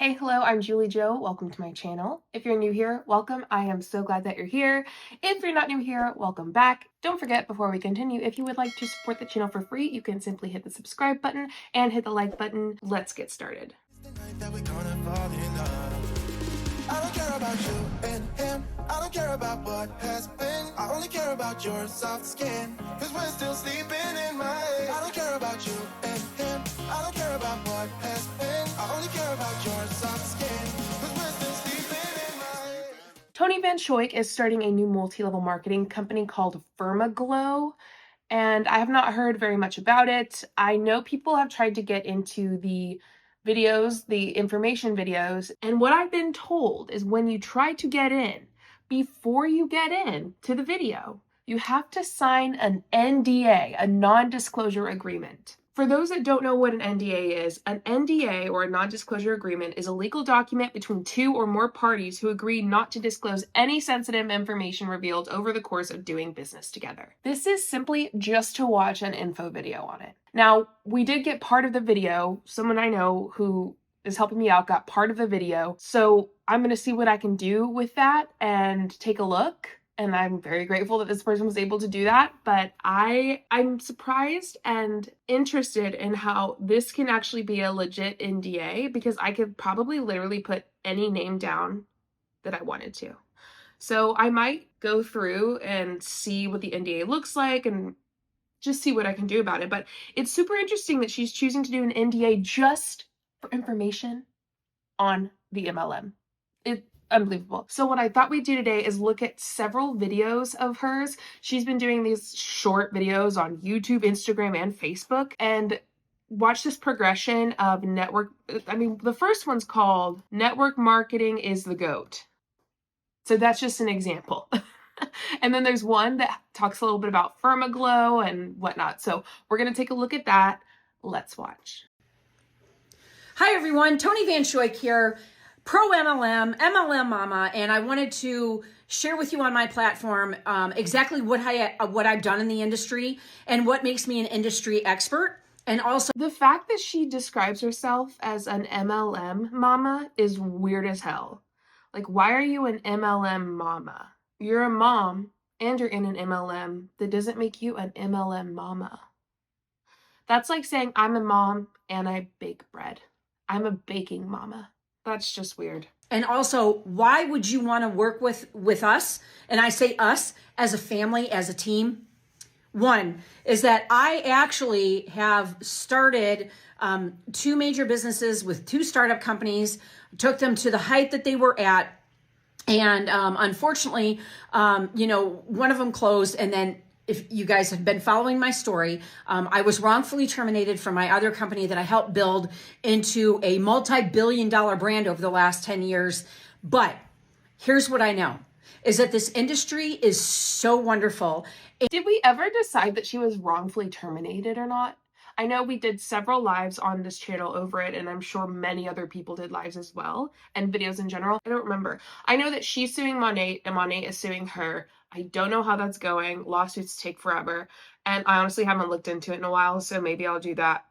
Hey, hello, I'm JulieJo. Welcome to my channel. If you're new here, welcome. I am so glad that you're here. If you're not new here, welcome back. Don't forget, before we continue, if you would like to support the channel for free, you can simply hit the subscribe button and hit the like button. Let's get started. I don't care about you and him. I don't care about what has been. I only care about your soft skin. Cause we're still sleeping in my head. I don't care about you and him. I don't care about what has been. I only care about your soft skin. Cause we're still sleeping in my head. Tony Van Schoik is starting a new multi-level marketing company called Firma Glow, and I have not heard very much about it. I know people have tried to get into the videos, the information videos, and what I've been told is when you try to get in, before you get in to the video, you have to sign an NDA, a non-disclosure agreement. For those that don't know what an NDA is, an NDA, or a non-disclosure agreement, is a legal document between two or more parties who agree not to disclose any sensitive information revealed over the course of doing business together. This is simply just to watch an info video on it. Now, we did get part of the video. Someone I know who is helping me out got part of the video, so I'm going to see what I can do with that and take a look. And I'm very grateful that this person was able to do that. But I'm surprised and interested in how this can actually be a legit NDA, because I could probably literally put any name down that I wanted to. So I might go through and see what the NDA looks like and just see what I can do about it. But it's super interesting that she's choosing to do an NDA just for information on the MLM. It's unbelievable. So what I thought we'd do today is look at several videos of hers. She's been doing these short videos on YouTube, Instagram, and Facebook, and watch this progression of the first one's called Network Marketing is the GOAT. So that's just an example. And then there's one that talks a little bit about Firma Glow and whatnot. So we're going to take a look at that. Let's watch. Hi everyone, Tony Van Schoik here, pro MLM, MLM mama, and I wanted to share with you on my platform exactly what I've done in the industry and what makes me an industry expert. And also the fact that she describes herself as an MLM mama is weird as hell. Like, why are you an MLM mama? You're a mom and you're in an MLM. That doesn't make you an MLM mama. That's like saying I'm a mom and I bake bread. I'm a baking mama. That's just weird. And also, why would you want to work with us? And I say us as a family, as a team. One is that I actually have started two major businesses with two startup companies, took them to the height that they were at. And unfortunately, one of them closed. And then if you guys have been following my story, I was wrongfully terminated from my other company that I helped build into a multi-billion-dollar brand over the last 10 years. But here's what I know, is that this industry is so wonderful. Did we ever decide that she was wrongfully terminated or not? I know we did several lives on this channel over it, and I'm sure many other people did lives as well, and videos in general. I don't remember. I know that she's suing Monet, and Monet is suing her. I don't know how that's going. Lawsuits take forever, and I honestly haven't looked into it in a while, so maybe I'll do that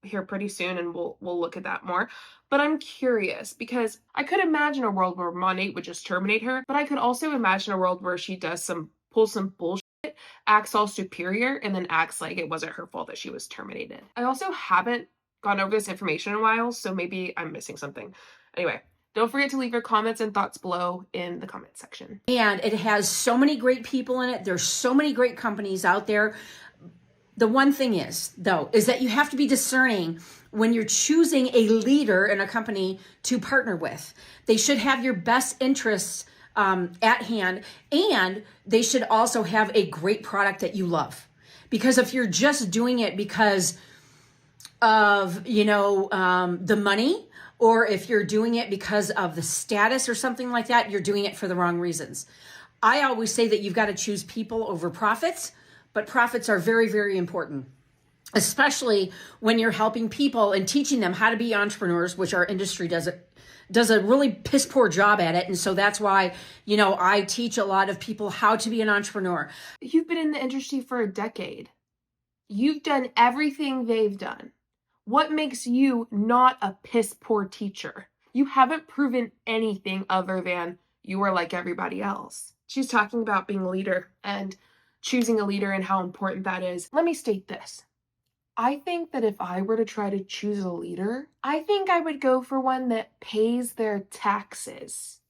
here pretty soon, and we'll look at that more. But I'm curious, because I could imagine a world where Monet would just terminate her, but I could also imagine a world where she pulls some bullshit, acts all superior, and then acts like it wasn't her fault that she was terminated. I also haven't gone over this information in a while, so maybe I'm missing something. Anyway, don't forget to leave your comments and thoughts below in the comment section. And it has so many great people in it. There's so many great companies out there. The one thing is, though, is that you have to be discerning when you're choosing a leader in a company to partner with. They should have your best interests at hand, and they should also have a great product that you love. Because if you're just doing it because of, the money, or if you're doing it because of the status or something like that, you're doing it for the wrong reasons. I always say that you've got to choose people over profits, but profits are very, very important, especially when you're helping people and teaching them how to be entrepreneurs, which our industry does a really piss poor job at it. And so that's why, I teach a lot of people how to be an entrepreneur. You've been in the industry for a decade. You've done everything they've done. What makes you not a piss poor teacher? You haven't proven anything other than you are like everybody else. She's talking about being a leader and choosing a leader and how important that is. Let me state this. I think that if I were to try to choose a leader, I think I would go for one that pays their taxes.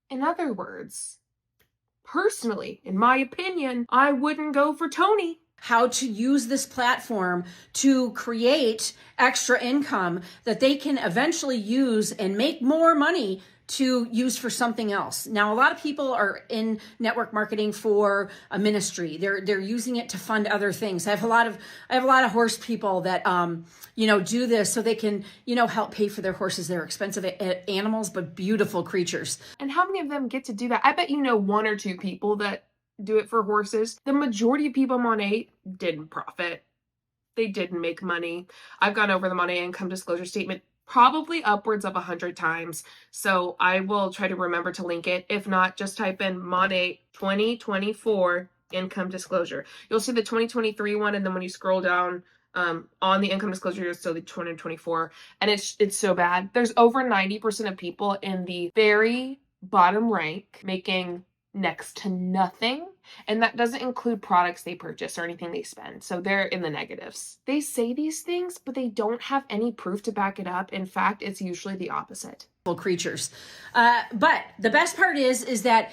In other words, personally, in my opinion, I wouldn't go for Tony. How to use this platform to create extra income that they can eventually use and make more money to use for something else. Now, a lot of people are in network marketing for a ministry. They're using it to fund other things. I have a lot of horse people that do this so they can help pay for their horses. They're expensive animals, but beautiful creatures. And how many of them get to do that? I bet you know one or two people that do it for horses. The majority of people on A didn't profit. They didn't make money. I've gone over the Money income disclosure statement probably upwards of 100 times. So I will try to remember to link it. If not, just type in Money 2024 income disclosure. You'll see the 2023 one, and then when you scroll down on the income disclosure, you'll see the 2024, and it's so bad. There's over 90% of people in the very bottom rank making next to nothing, and that doesn't include products they purchase or anything they spend, so they're in the negatives. They say these things, but they don't have any proof to back it up. In fact, it's usually the opposite. Creatures. But the best part is that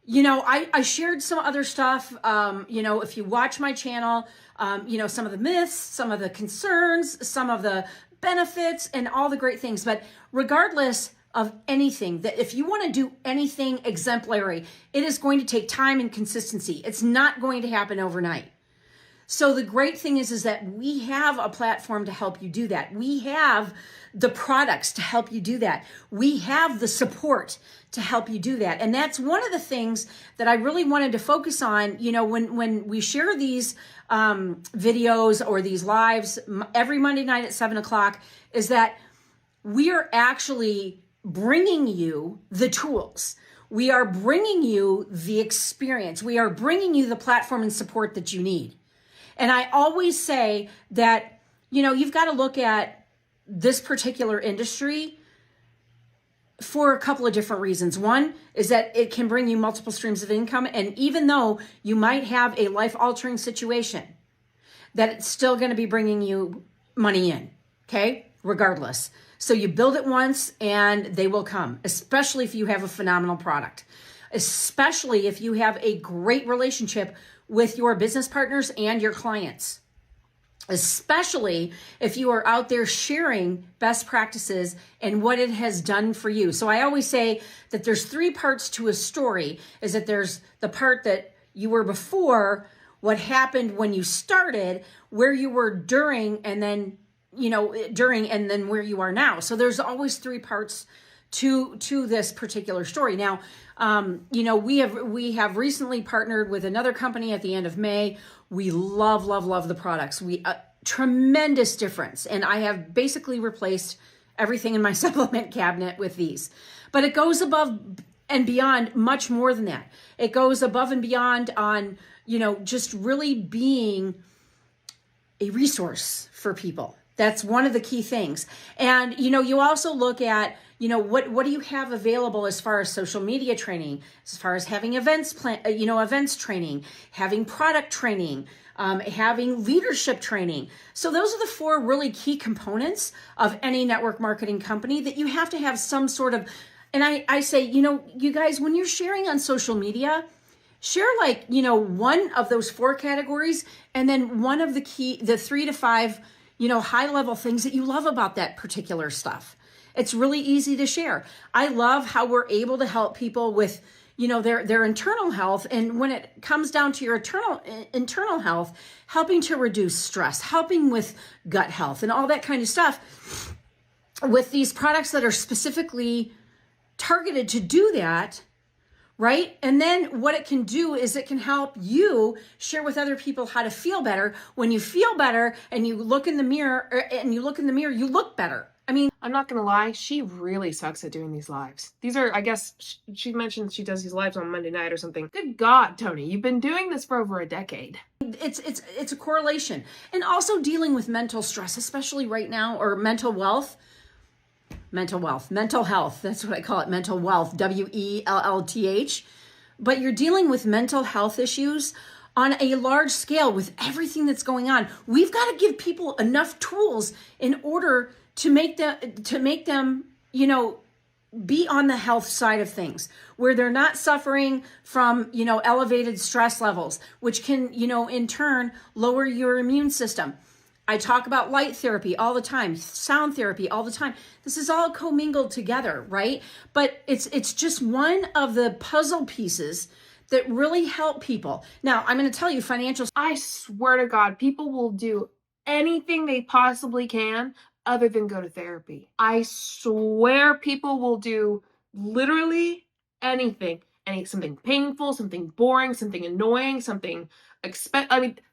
I shared some other stuff. If you watch my channel, some of the myths, some of the concerns, some of the benefits, and all the great things. But regardless of anything, that if you want to do anything exemplary, it is going to take time and consistency. It's not going to happen overnight. So the great thing is that we have a platform to help you do that. We have the products to help you do that. We have the support to help you do that. And that's one of the things that I really wanted to focus on, when we share these videos or these lives every Monday night at 7:00, is that we are actually bringing you the tools. We are bringing you the experience. We are bringing you the platform and support that you need. And I always say that, you've got to look at this particular industry for a couple of different reasons. One is that it can bring you multiple streams of income. And even though you might have a life-altering situation, that it's still going to be bringing you money in, okay? Regardless. So you build it once and they will come, especially if you have a phenomenal product, especially if you have a great relationship with your business partners and your clients, especially if you are out there sharing best practices and what it has done for you. So I always say that there's three parts to a story, is that there's the part that you were before, what happened when you started, where you were during, and then and then where you are now. So there's always three parts to this particular story. Now, we have recently partnered with another company at the end of May. We love the products. Tremendous difference. And I have basically replaced everything in my supplement cabinet with these. But it goes above and beyond much more than that. It goes above and beyond on, just really being a resource for people. That's one of the key things. And, you also look at, what do you have available as far as social media training, as far as having events training, having product training, having leadership training. So those are the four really key components of any network marketing company that you have to have some sort of, and I say, you guys, when you're sharing on social media, share one of those four categories, and then one of the 3 to 5 high level things that you love about that particular stuff. It's really easy to share. I love how we're able to help people with, their internal health. And when it comes down to your internal health, helping to reduce stress, helping with gut health and all that kind of stuff with these products that are specifically targeted to do that. Right? And then what it can do is it can help you share with other people how to feel better. When you feel better and you look in the mirror, you look better. I mean, I'm not going to lie. She really sucks at doing these lives. These are, I guess, she mentioned she does these lives on Monday night or something. Good God, Tony, you've been doing this for over a decade. It's a correlation. And also dealing with mental stress, especially right now, or mental wealth. mental wealth, mental health. That's what I call it, mental wealth, WELLTH. But you're dealing with mental health issues on a large scale with everything that's going on. We've got to give people enough tools in order to make them, you know, be on the health side of things where they're not suffering from, you know, elevated stress levels, which can, you know, in turn lower your immune system. I talk about light therapy all the time, sound therapy all the time. This is all commingled together, right? But it's just one of the puzzle pieces that really help people. Now, I'm going to tell you financial. I swear to God, people will do anything they possibly can other than go to therapy. I swear people will do literally anything. Something painful, something boring, something annoying, something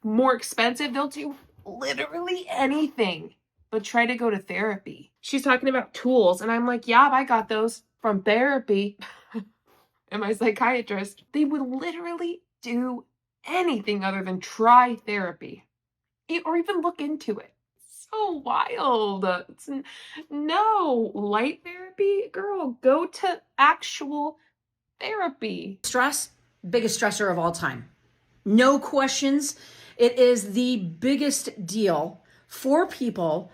more expensive. They'll do literally anything but try to go to therapy. She's talking about tools, and I'm like, yeah, I got those from therapy. And my psychiatrist, they would literally do anything other than try therapy or even look into it. So wild. No, light therapy, girl, go to actual therapy. Stress, biggest stressor of all time. No questions. It is the biggest deal for people,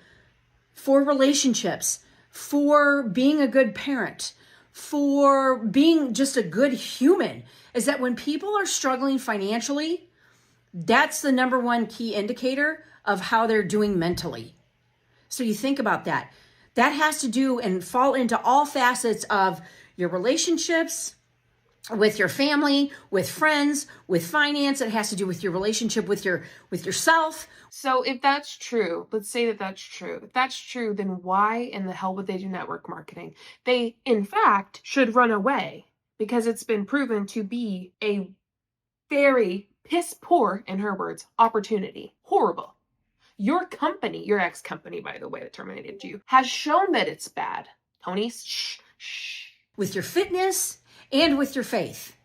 for relationships, for being a good parent, for being just a good human, is that when people are struggling financially, that's the number one key indicator of how they're doing mentally. So you think about that. That has to do and fall into all facets of your relationships, with your family, with friends, with finance. It has to do with your relationship with yourself. So if that's true, let's say that that's true. If that's true, then why in the hell would they do network marketing? They, in fact, should run away because it's been proven to be a very piss poor, in her words, opportunity. Horrible. Your company, your ex-company, by the way, that terminated you, has shown that it's bad. Tony, shh. With your fitness and with your faith.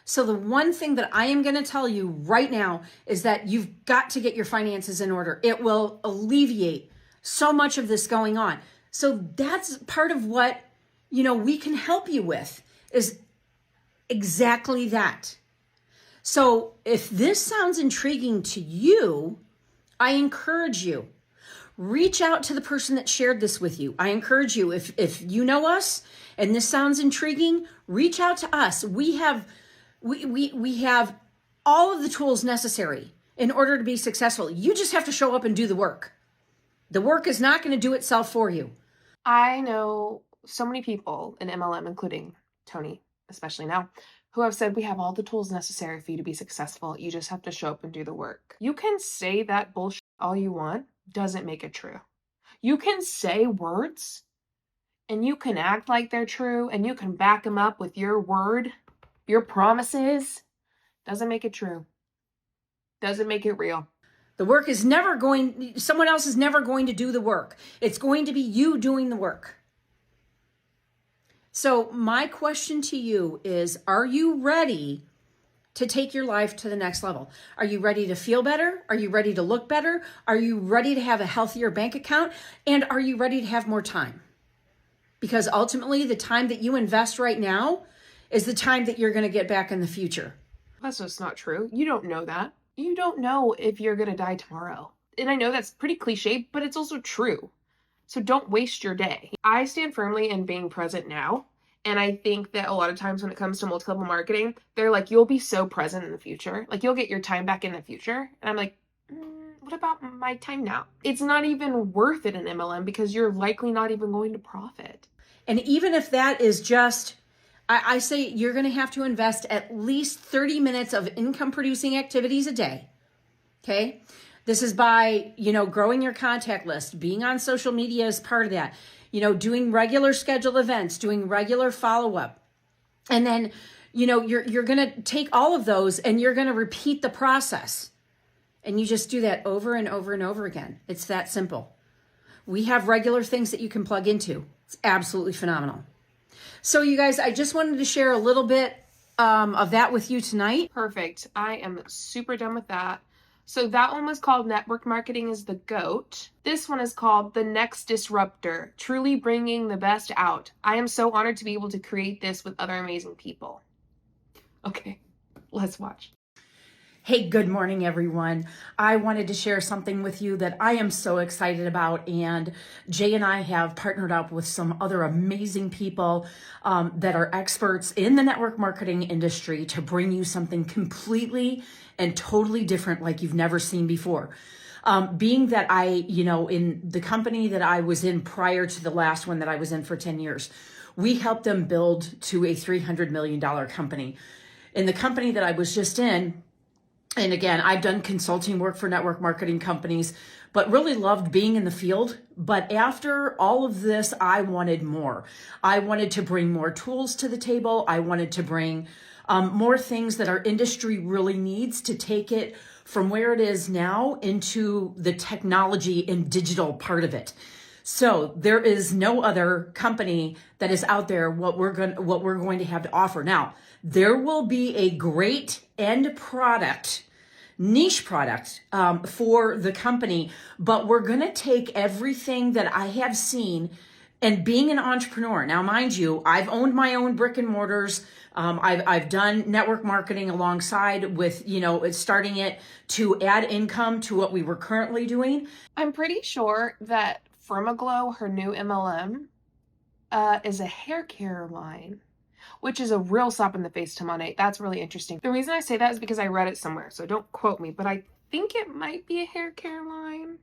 So the one thing that I am going to tell you right now is that you've got to get your finances in order. It will alleviate so much of this going on. So that's part of what, you know, we can help you with, is exactly that. So if this sounds intriguing to you, I encourage you, reach out to the person that shared this with you. I encourage you, if you know us and this sounds intriguing, reach out to us. We have all of the tools necessary in order to be successful. You just have to show up and do the work. The work is not going to do itself for you. I know so many people in MLM, including Tony, especially now, who have said we have all the tools necessary for you to be successful. You just have to show up and do the work. You can say that bullshit all you want, doesn't make it true. You can say words and you can act like they're true and you can back them up with your word, your promises. Doesn't make it true. Doesn't make it real. The work is someone else is never going to do the work. It's going to be you doing the work. So my question to you is, are you ready to take your life to the next level? Are you ready to feel better? Are you ready to look better? Are you ready to have a healthier bank account? And are you ready to have more time? Because ultimately, the time that you invest right now is the time that you're going to get back in the future. That's just not true. You don't know that. You don't know if you're going to die tomorrow. And I know that's pretty cliche, but it's also true. So don't waste your day. I stand firmly in being present now. And I think that a lot of times when it comes to multi-level marketing, they're like, you'll be so present in the future. Like, you'll get your time back in the future. And I'm like, what about my time now? It's not even worth it in MLM because you're likely not even going to profit. And even if that is just, I say you're going to have to invest at least 30 minutes of income producing activities a day. Okay. This is by, growing your contact list, being on social media is part of that, doing regular scheduled events, doing regular follow-up. And then, you're going to take all of those and you're going to repeat the process. And you just do that over and over and over again. It's that simple. We have regular things that you can plug into. It's absolutely phenomenal. So you guys, I just wanted to share a little bit of that with you tonight. Perfect. I am super done with that. So that one was called Network Marketing is the GOAT. This one is called The Next Disruptor, truly bringing the best out. I am so honored to be able to create this with other amazing people. Okay, let's watch. Hey, good morning, everyone. I wanted to share something with you that I am so excited about. And Jay and I have partnered up with some other amazing people that are experts in the network marketing industry to bring you something completely and totally different like you've never seen before. Being that I, in the company that I was in prior to the last one that I was in for 10 years, we helped them build to a $300 million company. In the company that I was just in, and again, I've done consulting work for network marketing companies, but really loved being in the field. But after all of this, I wanted more. I wanted to bring more tools to the table. I wanted to bring more things that our industry really needs to take it from where it is now into the technology and digital part of it. So there is no other company that is out there what we're going to have to offer. Now, there will be a great end product, niche product for the company, but we're going to take everything that I have seen and being an entrepreneur. Now, mind you, I've owned my own brick and mortars. I've done network marketing alongside with, starting it to add income to what we were currently doing. I'm pretty sure that Firma Glow, her new MLM, is a hair care line, which is a real slap in the face to Monet. That's really interesting. The reason I say that is because I read it somewhere, so don't quote me, but I think it might be a hair care line.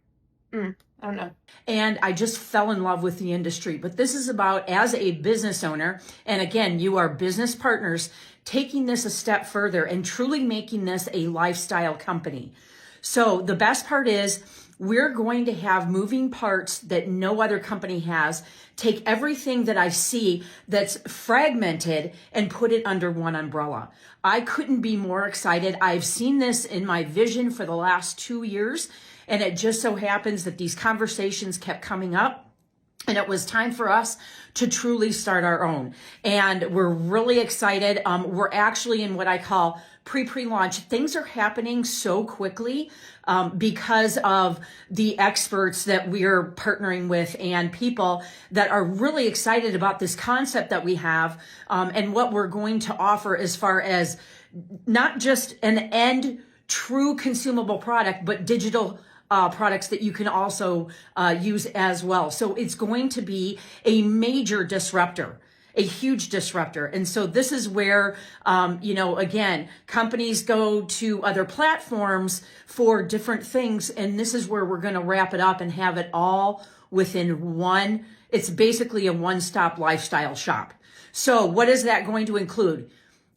I don't know. And I just fell in love with the industry. But this is about, as a business owner, and again, you are business partners, taking this a step further and truly making this a lifestyle company. So the best part is we're going to have moving parts that no other company has. Take everything that I see that's fragmented and put it under one umbrella. I couldn't be more excited. I've seen this in my vision for the last 2 years, and it just so happens that these conversations kept coming up. And it was time for us to truly start our own. And we're really excited. We're actually in what I call pre-launch. Things are happening so quickly because of the experts that we're partnering with and people that are really excited about this concept that we have and what we're going to offer as far as not just an end true consumable product, but digital products that you can also use as well. So it's going to be a major disruptor, a huge disruptor. And so this is where, again, companies go to other platforms for different things. And this is where we're going to wrap it up and have it all within one. It's basically a one-stop lifestyle shop. So what is that going to include?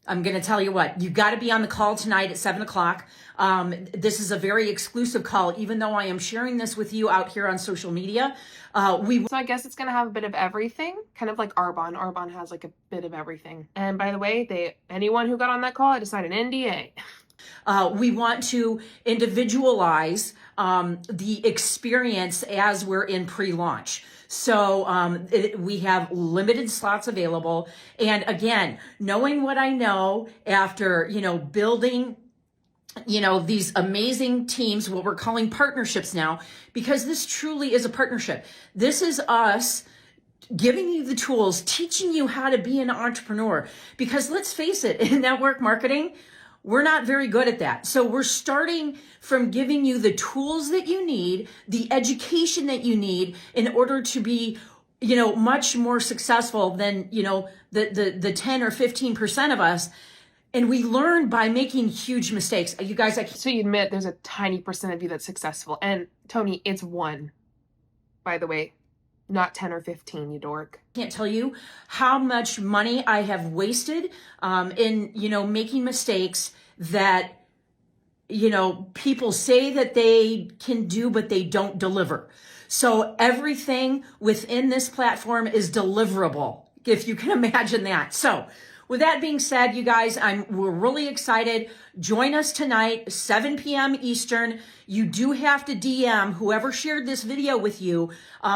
I'm going to tell you what, you got to be on the call tonight at 7:00. This is a very exclusive call, even though I am sharing this with you out here on social media. So I guess it's going to have a bit of everything, kind of like Arbonne. Arbonne has like a bit of everything. And by the way, anyone who got on that call, I decided an NDA. We want to individualize the experience as we're in pre-launch. So we have limited slots available. And again, knowing what I know after, building, these amazing teams, what we're calling partnerships now, because this truly is a partnership. This is us giving you the tools, teaching you how to be an entrepreneur. Because let's face it, in network marketing, we're not very good at that. So we're starting from giving you the tools that you need, the education that you need in order to be, much more successful than, the 10 or 15% of us. And we learn by making huge mistakes. You guys, So you admit there's a tiny percent of you that's successful. And Tony, it's 1, by the way, not 10 or 15, you dork. Can't tell you how much money I have wasted in, making mistakes that, people say that they can do, but they don't deliver. So everything within this platform is deliverable, if you can imagine that. So with that being said, you guys, we're really excited. Join us tonight, 7 p.m. Eastern. You do have to DM whoever shared this video with you,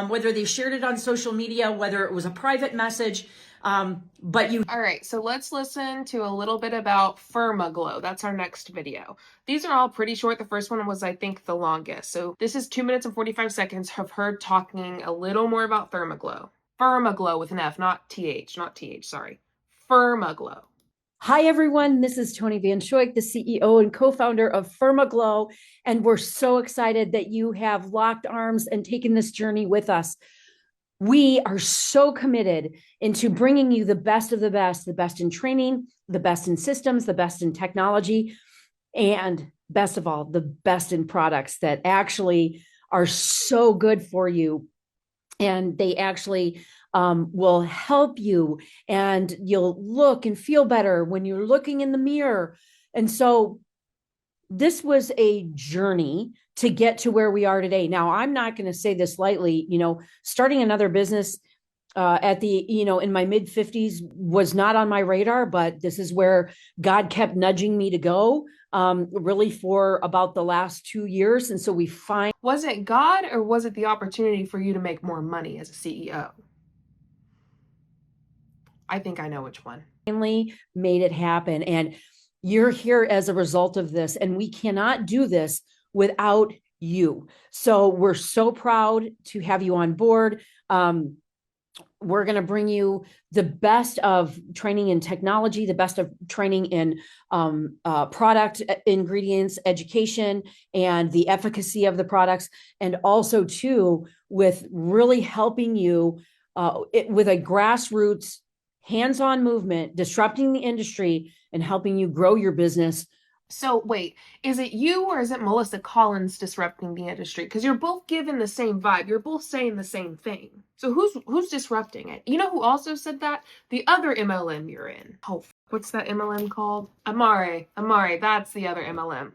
whether they shared it on social media, whether it was a private message. All right, so let's listen to a little bit about Firma Glow. That's our next video. These are all pretty short. The first one was, I think, the longest. So this is 2 minutes and 45 seconds of her talking a little more about Firma Glow. Firma Glow with an F, not TH, sorry. Firma Glow. Hi, everyone. This is Tony Van Schoik, the CEO and co-founder of Firma Glow, and we're so excited that you have locked arms and taken this journey with us. We are so committed into bringing you the best of the best in training, the best in systems, the best in technology, and best of all, the best in products that actually are so good for you. And they actually will help you, and you'll look and feel better when you're looking in the mirror. And so this was a journey to get to where we are today. Now, I'm not going to say this lightly, starting another business in my mid 50s was not on my radar, but this is where God kept nudging me to go, really for about the last 2 years. And so was it God, or was it the opportunity for you to make more money as a CEO? I think I know which one. Finally made it happen. And you're here as a result of this, and we cannot do this without you. So we're so proud to have you on board. We're going to bring you the best of training in technology, the best of training in product ingredients, education, and the efficacy of the products. And also too, with really helping you with a grassroots, hands-on movement, disrupting the industry and helping you grow your business. So wait, is it you or is it Melissa Collins disrupting the industry? Because you're both given the same vibe. You're both saying the same thing. So who's disrupting it? You know who also said that? The other MLM you're in. Oh, what's that MLM called? Amare, that's the other MLM.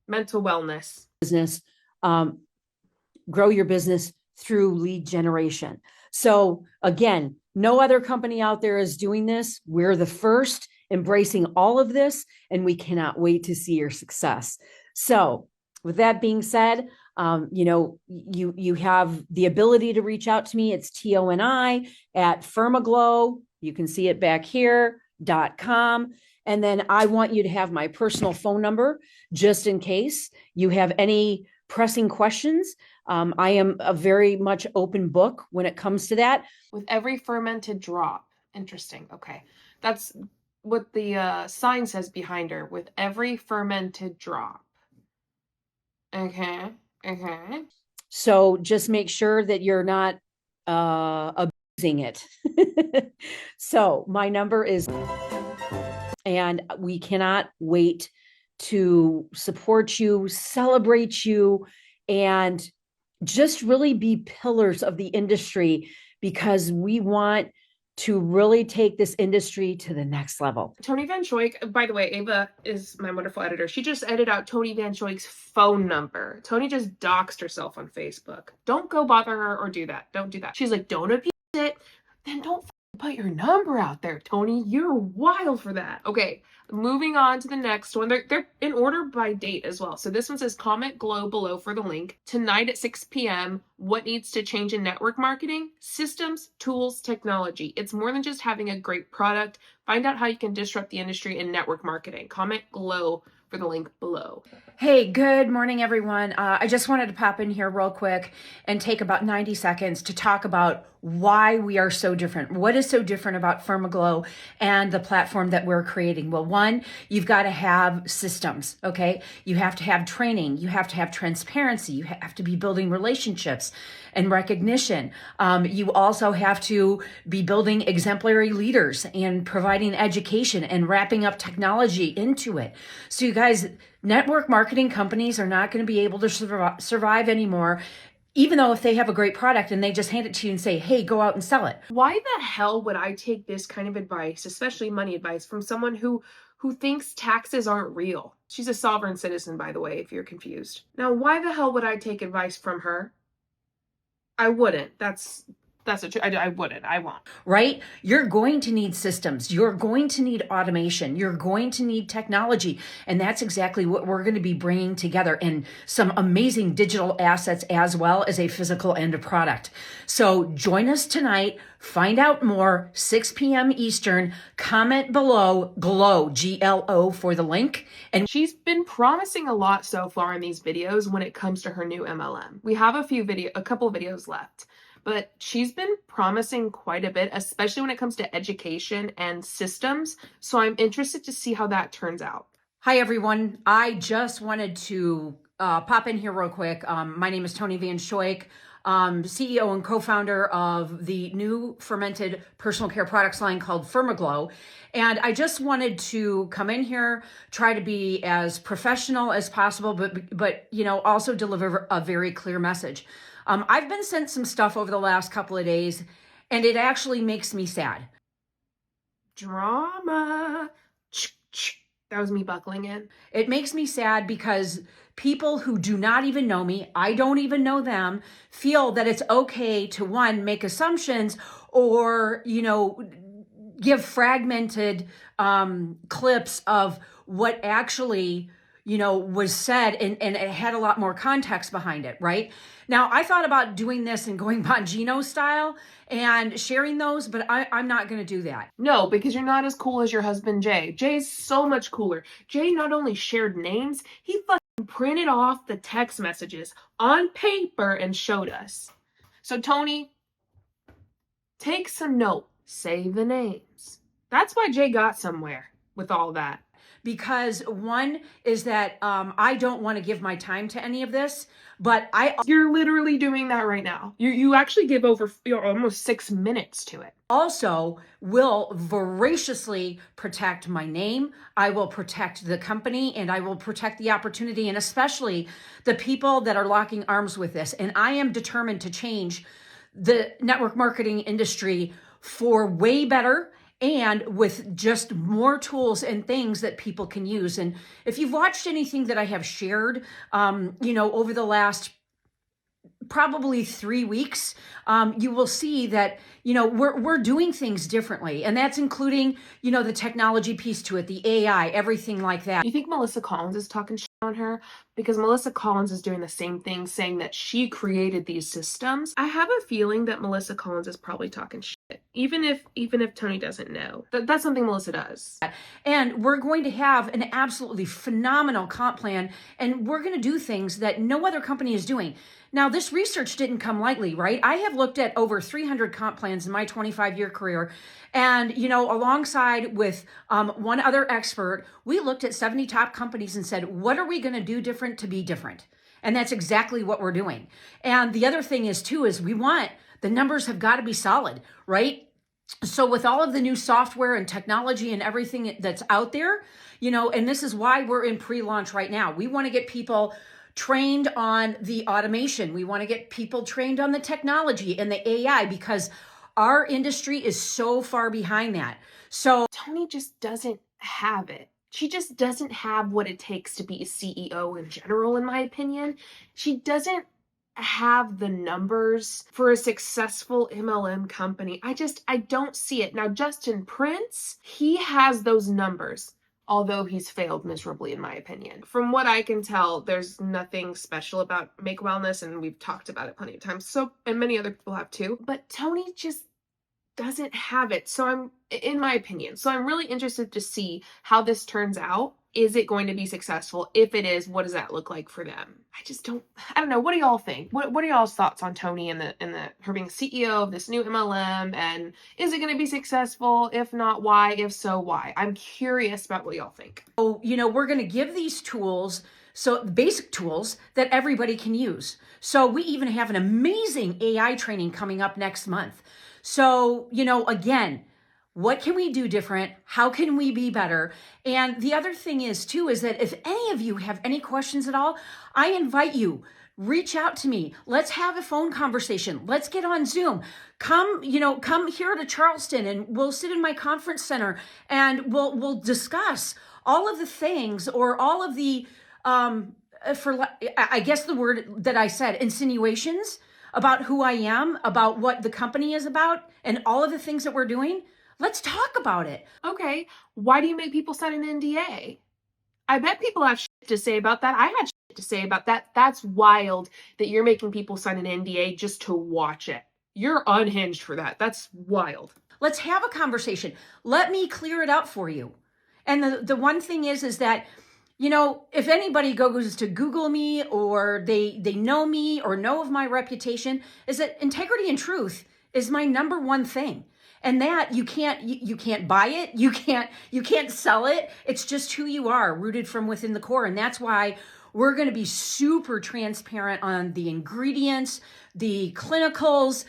Mental wellness. Business, grow your business through lead generation. So again, no other company out there is doing this. We're the first, embracing all of this, and we cannot wait to see your success. So with that being said, you have the ability to reach out to me. It's TONI at Firma Glow. You can see it back here, .com. And then I want you to have my personal phone number, just in case you have any pressing questions. I am a very much open book when it comes to that. With every fermented drop. Interesting. Okay. That's what the sign says behind her. With every fermented drop. Okay. So just make sure that you're not abusing it. So my number is, and we cannot wait to support you, celebrate you, and just really be pillars of the industry, because we want to really take this industry to the next level. Tony Van Schoik, by the way, Ava is my wonderful editor. She just edited out Tony Van Schoik's phone number. Tony just doxed herself on Facebook. Don't go bother her or do that. Don't do that. She's like, don't abuse it. Then don't put your number out there, Tony. You're wild for that. Okay, moving on to the next one. They're in order by date as well. So this one says comment glow below for the link. Tonight at 6 p.m. What needs to change in network marketing? Systems, tools, technology. It's more than just having a great product. Find out how you can disrupt the industry in network marketing. Comment glow for the link below. Hey, good morning, everyone. I just wanted to pop in here real quick and take about 90 seconds to talk about why we are so different. What is so different about Firma Glow and the platform that we're creating? Well, one, you've got to have systems, okay? You have to have training. You have to have transparency. You have to be building relationships and recognition. You also have to be building exemplary leaders and providing education and wrapping up technology into it. So you guys, network marketing companies are not going to be able to survive anymore, even though if they have a great product and they just hand it to you and say, hey, go out and sell it. Why the hell would I take this kind of advice, especially money advice, from someone who thinks taxes aren't real? She's a sovereign citizen, by the way, if you're confused. Now, why the hell would I take advice from her? I wouldn't. That's That's the truth. I wouldn't. I won't. Right? You're going to need systems. You're going to need automation. You're going to need technology. And that's exactly what we're going to be bringing together, and some amazing digital assets as well as a physical end product. So join us tonight. Find out more, 6 p.m. Eastern. Comment below, GLOW, GLO, for the link. And she's been promising a lot so far in these videos when it comes to her new MLM. We have a couple of videos left. But she's been promising quite a bit, especially when it comes to education and systems. So I'm interested to see how that turns out. Hi, everyone. I just wanted to pop in here real quick. My name is Tony Van Schoik, CEO and co-founder of the new fermented personal care products line called Firma Glow. And I just wanted to come in here, try to be as professional as possible, but also deliver a very clear message. I've been sent some stuff over the last couple of days, and it actually makes me sad. Drama. That was me buckling in. It makes me sad because people who do not even know me, I don't even know them, feel that it's okay to, one, make assumptions or, give fragmented clips of what actually was said, and it had a lot more context behind it, right? Now, I thought about doing this and going Bongino style and sharing those, but I'm not going to do that. No, because you're not as cool as your husband, Jay. Jay's so much cooler. Jay not only shared names, he fucking printed off the text messages on paper and showed us. So, Tony, take some note. Say the names. That's why Jay got somewhere with all that. Because one is that I don't want to give my time to any of this, but You're literally doing that right now. You actually give over almost 6 minutes to it. Also will voraciously protect my name. I will protect the company, and I will protect the opportunity, and especially the people that are locking arms with this. And I am determined to change the network marketing industry for way better, and with just more tools and things that people can use. And if you've watched anything that I have shared, over the last probably 3 weeks, you will see that, we're doing things differently. And that's including, the technology piece to it, the AI, everything like that. You think Melissa Collins is talking shit on her? Because Melissa Collins is doing the same thing, saying that she created these systems. I have a feeling that Melissa Collins is probably talking shit, even if Tony doesn't know. That's something Melissa does. And we're going to have an absolutely phenomenal comp plan, and we're going to do things that no other company is doing. Now, this research didn't come lightly, right? I have looked at over 300 comp plans in my 25-year career. And, alongside with one other expert, we looked at 70 top companies and said, what are we going to do different to be different? And that's exactly what we're doing. And the other thing is, too, is the numbers have got to be solid, right? So with all of the new software and technology and everything that's out there, and this is why we're in pre-launch right now. We want to get people trained on the automation. We want to get people trained on the technology and the AI, because our industry is so far behind that. So Tony just doesn't have it. She just doesn't have what it takes to be a CEO in general, in my opinion. She doesn't have the numbers for a successful MLM company. I don't see it. Now, Justin Prince, he has those numbers, although he's failed miserably, in my opinion. From what I can tell, there's nothing special about Make Wellness, and we've talked about it plenty of times. So, and many other people have too. But Tony just doesn't have it. So in my opinion, I'm really interested to see how this turns out. Is it going to be successful? If it is, what does that look like for them? I don't know. What do y'all think? What are y'all's thoughts on Tony and her being CEO of this new MLM? And is it going to be successful? If not, why? If so, why? I'm curious about what y'all think. So, we're going to give these tools, so basic tools that everybody can use. So we even have an amazing AI training coming up next month. So, again, what can we do different? How can we be better? And the other thing is, too, is that if any of you have any questions at all, I invite you, reach out to me. Let's have a phone conversation. Let's get on Zoom. Come here to Charleston, and we'll sit in my conference center, and we'll discuss all of the things, or all of the, I guess the word that I said, insinuations about who I am, about what the company is about, and all of the things that we're doing, let's talk about it. Okay, why do you make people sign an NDA? I bet people have shit to say about that. I had shit to say about that. That's wild that you're making people sign an NDA just to watch it. You're unhinged for that. That's wild. Let's have a conversation. Let me clear it up for you. And the one thing is that, you know, if anybody goes to Google me or they know me or know of my reputation, is that integrity and truth is my number one thing. And that you can't buy it, you can't sell it. It's just who you are, rooted from within the core. And that's why we're going to be super transparent on the ingredients, the clinicals.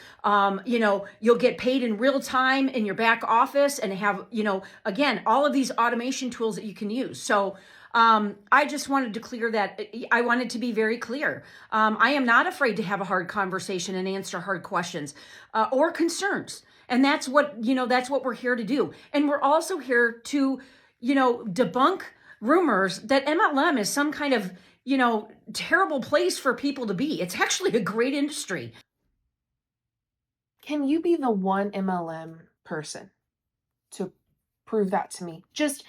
You know, you'll get paid in real time in your back office and have, you know, again, all of these automation tools that you can use. So I just wanted to clear that. I wanted to be very clear. I am not afraid to have a hard conversation and answer hard questions or concerns. And that's what, you know, that's what we're here to do. And we're also here to, you know, debunk rumors that MLM is some kind of, you know, terrible place for people to be. It's actually a great industry. Can you be the one MLM person to prove that to me? Just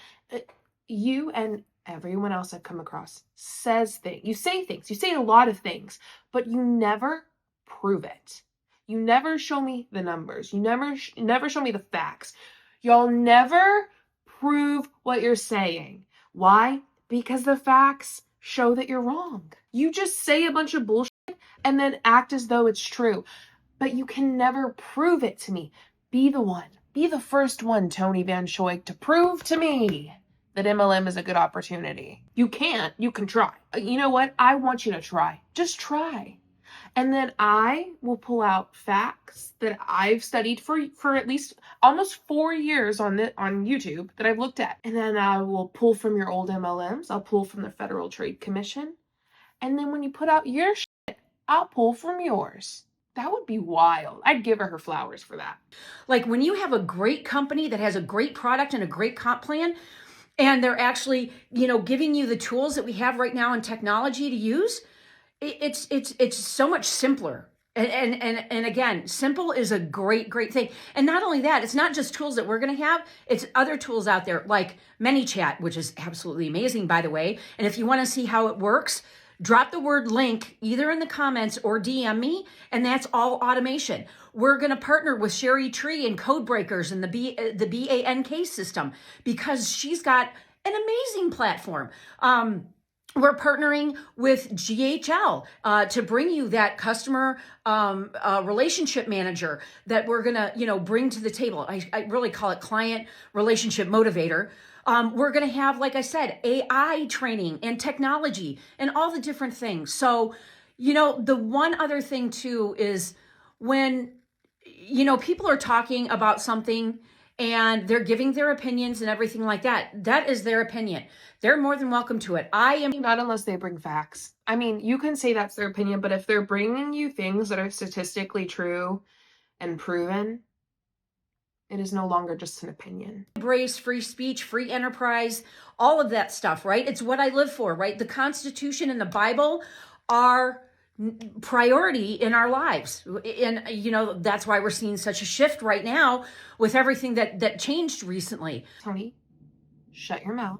you and everyone else I've come across says things. You say things. You say a lot of things, but you never prove it. You never show me the numbers. You never show me the facts. Y'all never prove what you're saying. Why? Because the facts show that you're wrong. You just say a bunch of bullshit and then act as though it's true. But you can never prove it to me. Be the one. Be the first one, Tony Van Schoik, to prove to me that MLM is a good opportunity. You can't. You can try. You know what? I want you to try. Just try. And then I will pull out facts that I've studied for at least almost 4 years on YouTube that I've looked at. And then I will pull from your old MLMs. I'll pull from the Federal Trade Commission. And then when you put out your shit, I'll pull from yours. That would be wild. I'd give her flowers for that. Like when you have a great company that has a great product and a great comp plan, and they're actually, you know, giving you the tools that we have right now in technology to use, it's so much simpler. And again, simple is a great thing. And not only that, it's not just tools that we're going to have, it's other tools out there like ManyChat, which is absolutely amazing, by the way. And if you want to see how it works, drop the word link either in the comments or DM me, and that's all automation. We're going to partner with Sherry Tree and Code Breakers and the BANK system because she's got an amazing platform. We're partnering with GHL to bring you that customer relationship manager that we're going to, you know, bring to the table. I really call it client relationship motivator. We're going to have, like I said, AI training and technology and all the different things. So, you know, the one other thing too is when, you know, people are talking about something and they're giving their opinions and everything like that. That is their opinion. They're more than welcome to it. I am not unless they bring facts. I mean, you can say that's their opinion, but if they're bringing you things that are statistically true and proven, it is no longer just an opinion. Embrace free speech, free enterprise, all of that stuff, right? It's what I live for, right? The Constitution and the Bible are priority in our lives. And, you know, that's why we're seeing such a shift right now with everything that changed recently. Tony, shut your mouth.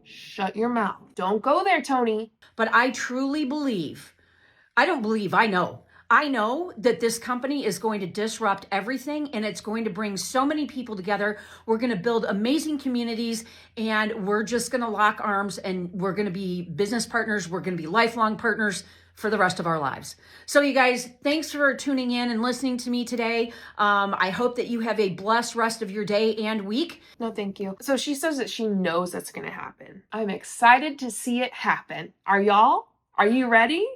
Shut your mouth. Don't go there, Tony. But I truly believe, I know that this company is going to disrupt everything and it's going to bring so many people together. We're going to build amazing communities and we're just going to lock arms and we're going to be business partners. We're going to be lifelong partners for the rest of our lives. So you guys, thanks for tuning in and listening to me today. I hope that you have a blessed rest of your day and week. No, thank you. So she says that she knows that's going to happen. I'm excited to see it happen. Are y'all? Are you ready?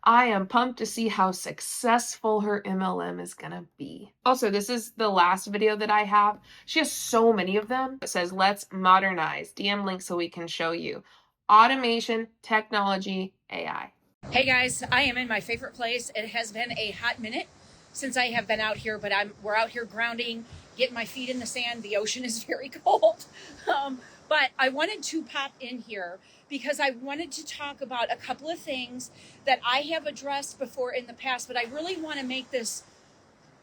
I am pumped to see how successful her MLM is going to be. Also, this is the last video that I have. She has so many of them. It says, let's modernize. DM link so we can show you. Automation, technology, AI. Hey guys, I am in my favorite place. It has been a hot minute since I have been out here, but we're out here grounding, getting my feet in the sand. The ocean is very cold. But I wanted to pop in here because I wanted to talk about a couple of things that I have addressed before in the past, but I really want to make this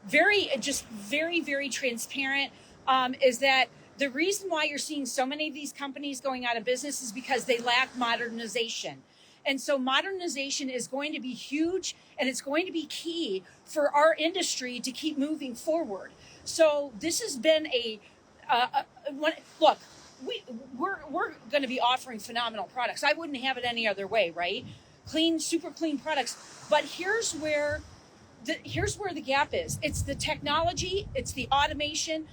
very transparent, is that the reason why you're seeing so many of these companies going out of business is because they lack modernization. And so modernization is going to be huge, and it's going to be key for our industry to keep moving forward. So this has been look, we're going to be offering phenomenal products. I wouldn't have it any other way, right? Clean, super clean products. But here's where the gap is. It's the technology, it's the automation.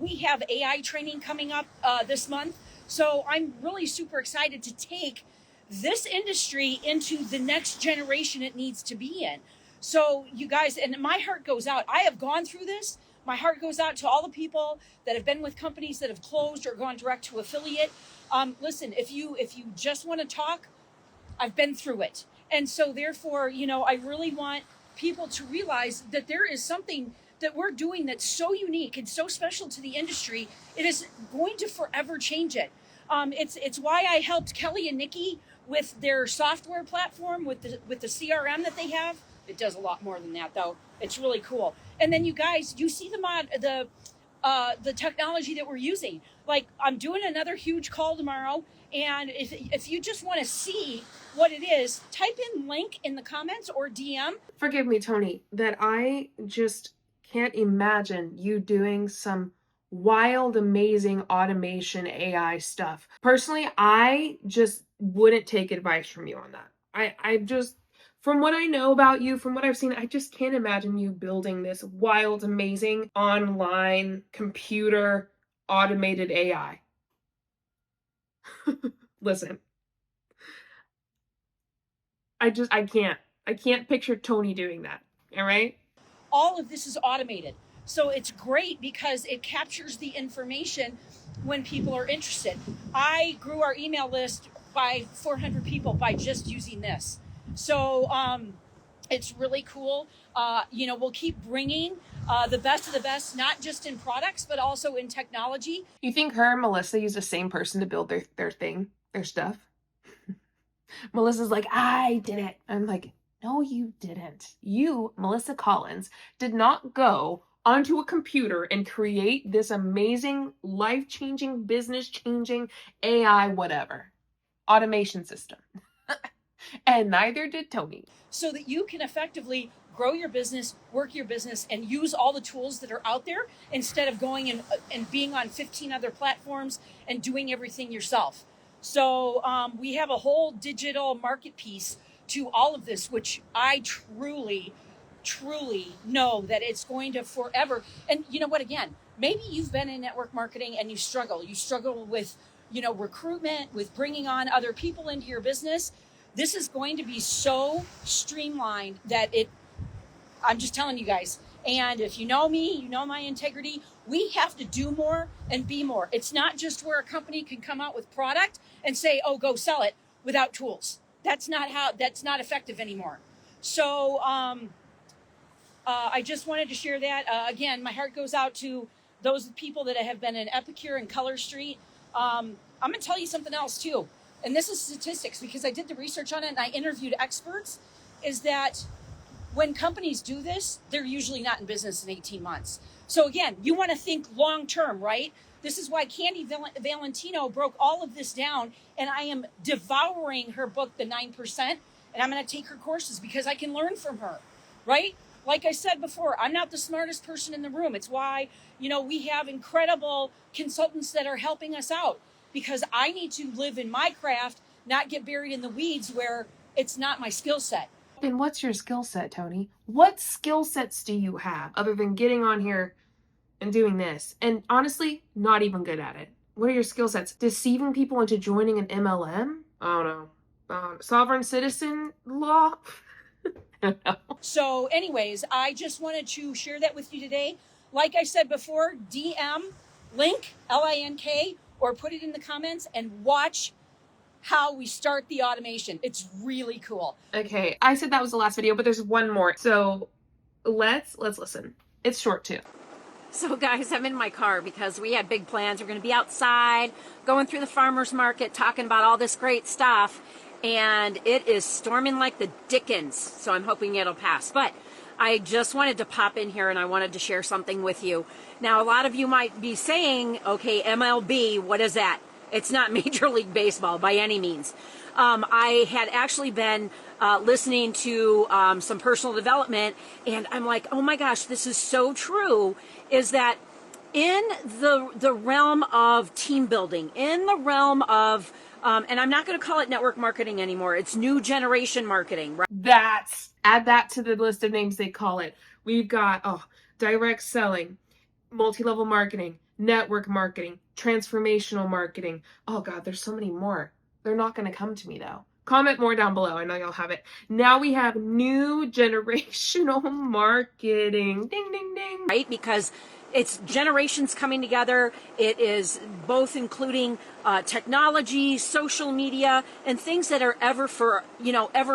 We have AI training coming up this month. So I'm really super excited to take this industry into the next generation it needs to be in. So you guys, and my heart goes out. I have gone through this. My heart goes out to all the people that have been with companies that have closed or gone direct to affiliate. Listen, if you just want to talk, I've been through it. And so therefore, I really want people to realize that there is something that we're doing that's so unique and so special to the industry. It is going to forever change it. It's why I helped Kelly and Nikki with their software platform, with the CRM that they have. It does a lot more than that, though. It's really cool. And then you guys, you see the technology that we're using. Like, I'm doing another huge call tomorrow, and if you just want to see what it is, type in link in the comments or DM. Forgive me, Tony, that I just can't imagine you doing some wild, amazing automation AI stuff. Personally, I just wouldn't take advice from you on that. I just, from what I know about you, from what I've seen, I just can't imagine you building this wild, amazing online computer automated AI. Listen, I can't picture Tony doing that. All right? All of this is automated. So it's great because it captures the information when people are interested. I grew our email list by 400 people by just using this. So it's really cool. We'll keep bringing the best of the best, not just in products, but also in technology. You think her and Melissa use the same person to build their stuff? Melissa's like, I did it. I'm like, no, you didn't. You, Melissa Collins, did not go onto a computer and create this amazing, life-changing, business-changing AI whatever automation system. And neither did Tony. So that you can effectively grow your business, work your business, and use all the tools that are out there instead of going and being on 15 other platforms and doing everything yourself. So we have a whole digital market piece to all of this, which I truly know that it's going to forever. And you know what, again, maybe you've been in network marketing and you struggle with, recruitment, with bringing on other people into your business. This is going to be so streamlined that I'm just telling you guys. And if you know me, you know my integrity. We have to do more and be more. It's not just where a company can come out with product and say, oh, go sell it without tools. That's not effective anymore. So I just wanted to share that. Again, my heart goes out to those people that have been in Epicure and Color Street. I'm going to tell you something else too. And this is statistics because I did the research on it and I interviewed experts, is that when companies do this, they're usually not in business in 18 months. So again, you want to think long-term, right? This is why Candy Valentino broke all of this down, and I am devouring her book, The 9%, and I'm going to take her courses because I can learn from her, right? Like I said before, I'm not the smartest person in the room. It's why, we have incredible consultants that are helping us out, because I need to live in my craft, not get buried in the weeds where it's not my skill set. And what's your skill set, Tony? What skill sets do you have other than getting on here and doing this? And honestly, not even good at it. What are your skill sets? Deceiving people into joining an MLM? I don't know. Sovereign citizen law? I don't know. So anyways, I just wanted to share that with you today. Like I said before, DM link, LINK, or put it in the comments and watch how we start the automation. It's really cool. Okay, I said that was the last video, but there's one more. So let's listen. It's short too. So guys, I'm in my car because we had big plans. We're going to be outside, going through the farmer's market, talking about all this great stuff. And it is storming like the dickens. So I'm hoping it'll pass. But I just wanted to pop in here and I wanted to share something with you. Now, a lot of you might be saying, okay, MLB, what is that? It's not Major League Baseball by any means. I had actually been listening to some personal development, and I'm like, oh my gosh, this is so true, is that in the realm of team building, in the realm of, and I'm not going to call it network marketing anymore, it's new generation marketing, right? Add that to the list of names they call it. We've got, direct selling, multi-level marketing, network marketing, transformational marketing. Oh God, there's so many more. They're not going to come to me though. Comment more down below. I know you'll have it. Now we have new generational marketing. Ding, ding, ding. Right? Because it's generations coming together. It is both including technology, social media, and things that are ever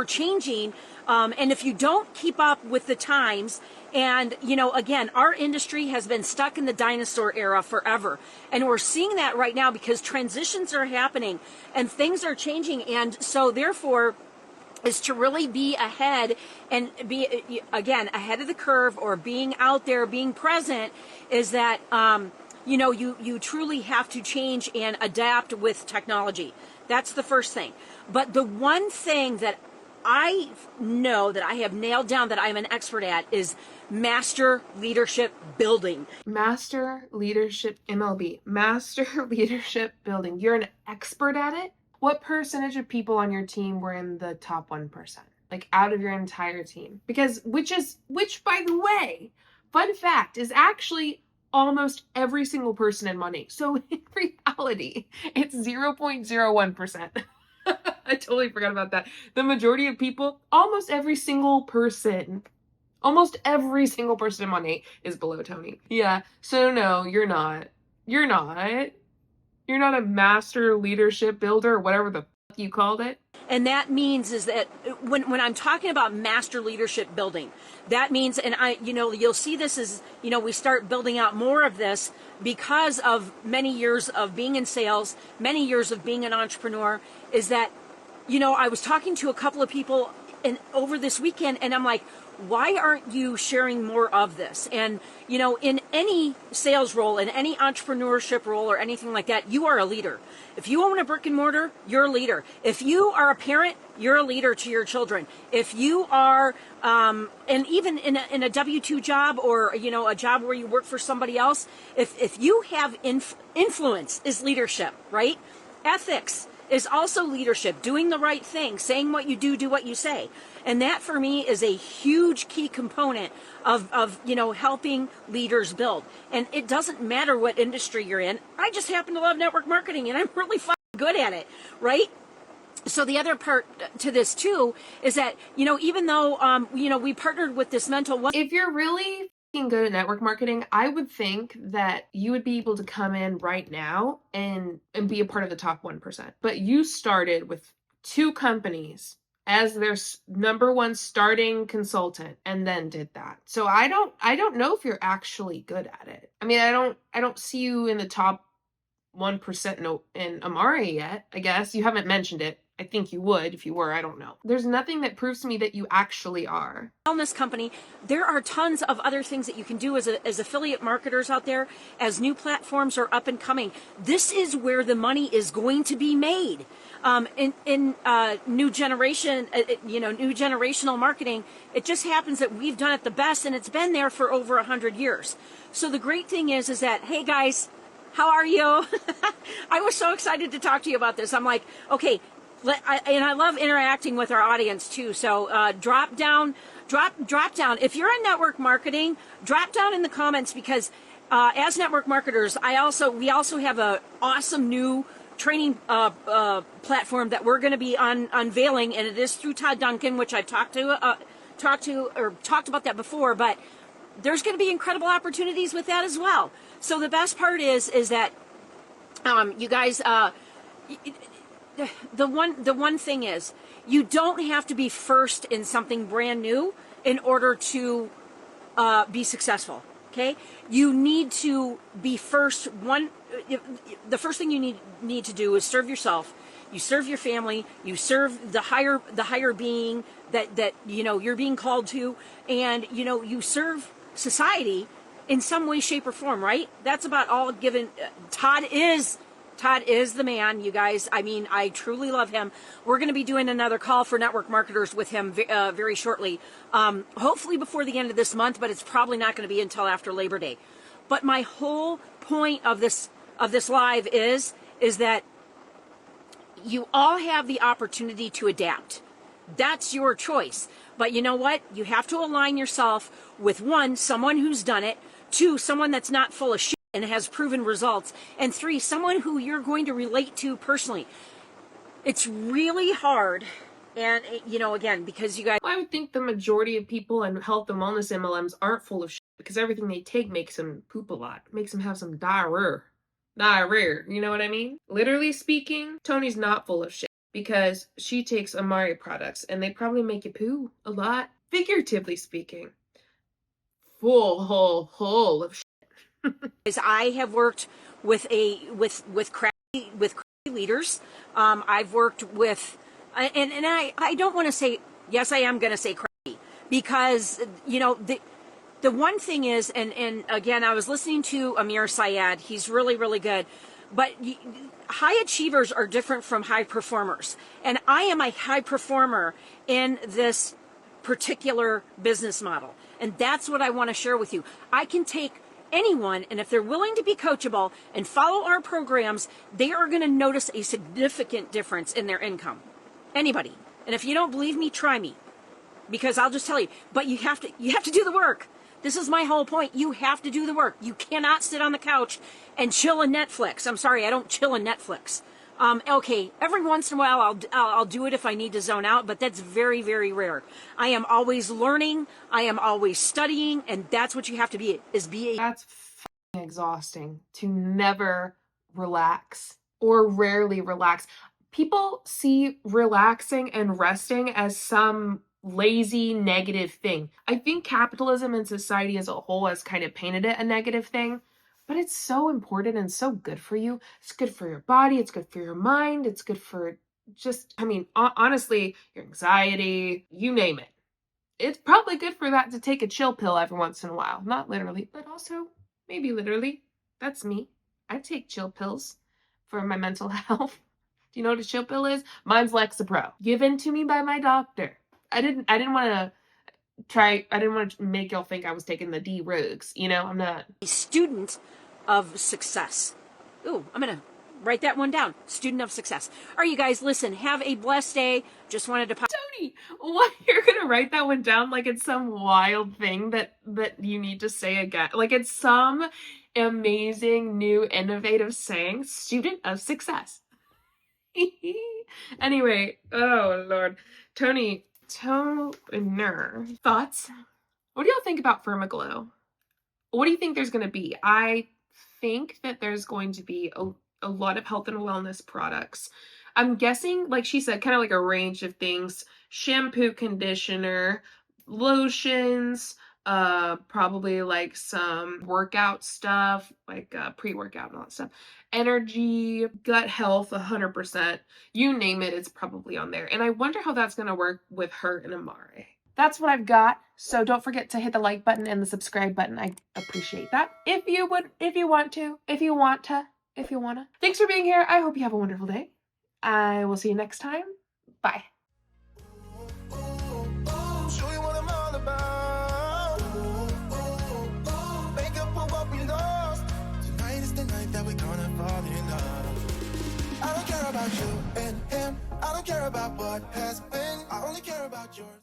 changing. And if you don't keep up with the times, and, again, our industry has been stuck in the dinosaur era forever. And we're seeing that right now because transitions are happening and things are changing. And so, therefore, is to really be ahead and be, again, ahead of the curve, or being out there, being present, is that, you truly have to change and adapt with technology. That's the first thing. But the one thing that I know that I have nailed down, that I'm an expert at, is master leadership building. Master leadership MLB. Master leadership building. You're an expert at it? What percentage of people on your team were in the top 1%? Like out of your entire team? Because which by the way, fun fact, is actually almost every single person in money. So in reality, it's 0.01%. I totally forgot about that. The majority of people, almost every single person in money is below Tony. Yeah, so no, you're not. You're not. You're not a master leadership builder, or whatever the fuck you called it. And that means is that when I'm talking about master leadership building, that means, and you'll see this as, we start building out more of this because of many years of being in sales, many years of being an entrepreneur, is that, I was talking to a couple of people over this weekend, and I'm like, why aren't you sharing more of this? And, in any sales role, in any entrepreneurship role or anything like that, you are a leader. If you own a brick and mortar, you're a leader. If you are a parent, you're a leader to your children. If you are, and even in a W-2 job, or, a job where you work for somebody else, if you have influence is leadership, right? Ethics is also leadership, doing the right thing, saying what you do what you say. And that for me is a huge key component of helping leaders build. And it doesn't matter what industry you're in. I just happen to love network marketing and I'm really good at it, right? So the other part to this too is that, even though, we partnered with this if you're really good at network marketing, I would think that you would be able to come in right now and be a part of the top 1%. But you started with 2 companies as their number 1 starting consultant and then did that. So I don't know if you're actually good at it. I mean, I don't see you in the top 1% in Amari yet. I guess you haven't mentioned it. I think you would if you were. I don't know. There's nothing that proves to me that you actually are. Wellness company. There are tons of other things that you can do as affiliate marketers out there, as new platforms are up and coming. This is where the money is going to be made. In new generation, new generational marketing. It just happens that we've done it the best, and it's been there for over 100 years. So the great thing is that, hey guys, how are you? I was so excited to talk to you about this. I'm like, okay. And I love interacting with our audience too. So drop down. If you're in network marketing, drop down in the comments, because as network marketers, we also have an awesome new training platform that we're going to be unveiling, and it is through Todd Duncan, which I've talked about that before. But there's going to be incredible opportunities with that as well. So the best part is that you guys. The one thing is, you don't have to be first in something brand new in order to be successful. Okay, you need to be first. The first thing you need to do is serve yourself. You serve your family. You serve the higher being that you're being called to, and you serve society in some way, shape, or form. Right? That's about all given. Todd is the man, you guys. I mean, I truly love him. We're going to be doing another call for network marketers with him very shortly. Hopefully before the end of this month, but it's probably not going to be until after Labor Day. But my whole point of this live is that you all have the opportunity to adapt. That's your choice. But you know what? You have to align yourself with one, someone who's done it, two, someone that's not full of shit and has proven results, and three, someone who you're going to relate to personally. It's really hard, and again, because you guys, I would think the majority of people in health and wellness MLMs aren't full of shit, because everything they take makes them poop a lot, makes them have some diarrhea, you know what I mean? Literally speaking, Tony's not full of shit, because she takes Amari products and they probably make you poo a lot. Figuratively speaking, full of shit. I have worked with crappy leaders. I've worked with, and I don't want to say, yes, I am going to say crappy, because the one thing is, and again, I was listening to Amir Syed. He's really, really good, but high achievers are different from high performers, and I am a high performer in this particular business model, and that's what I want to share with you. I can take anyone, and if they're willing to be coachable and follow our programs, they are going to notice a significant difference in their income. Anybody. And if you don't believe me, try me, because I'll just tell you. But you have to do the work. This is my whole point. You have to do the work. You cannot sit on the couch and chill in Netflix. I'm sorry, I don't chill in Netflix. Okay, every once in a while I'll do it if I need to zone out, but that's very, very rare. I am always learning. I am always studying, and that's what you have to be. That's fucking exhausting to never relax or rarely relax. People see relaxing and resting as some lazy negative thing. I think capitalism and society as a whole has kind of painted it a negative thing. But it's so important and so good for you. It's good for your body. It's good for your mind. It's good for honestly, your anxiety, you name it. It's probably good for that to take a chill pill every once in a while. Not literally, but also maybe literally. That's me. I take chill pills for my mental health. Do you know what a chill pill is? Mine's Lexapro, given to me by my doctor. I didn't want to make y'all think I was taking the D-Rugs. I'm not. A student of success. Ooh, I'm going to write that one down. Student of success. All right, you guys, listen, have a blessed day. Just wanted to Tony, what? You're going to write that one down like it's some wild thing that you need to say again. Like it's some amazing, new, innovative saying. Student of success. Anyway, oh, Lord. Tony, toner. Thoughts? What do y'all think about Firma Glow? What do you think there's going to be? I think that there's going to be a lot of health and wellness products. I'm guessing, like she said, kind of like a range of things. Shampoo, conditioner, lotions, probably like some workout stuff, like pre-workout and all that stuff. Energy, gut health, 100%. You name it, it's probably on there. And I wonder how that's going to work with her and Amare. That's what I've got. So don't forget to hit the like button and the subscribe button. I appreciate that. If you want to. Thanks for being here. I hope you have a wonderful day. I will see you next time. Bye. Show you what I'm all about. Make up for what we lost. Tonight is the night that we're gonna fall in love. I don't care about you and him. I don't care about what has been. I only care about yours.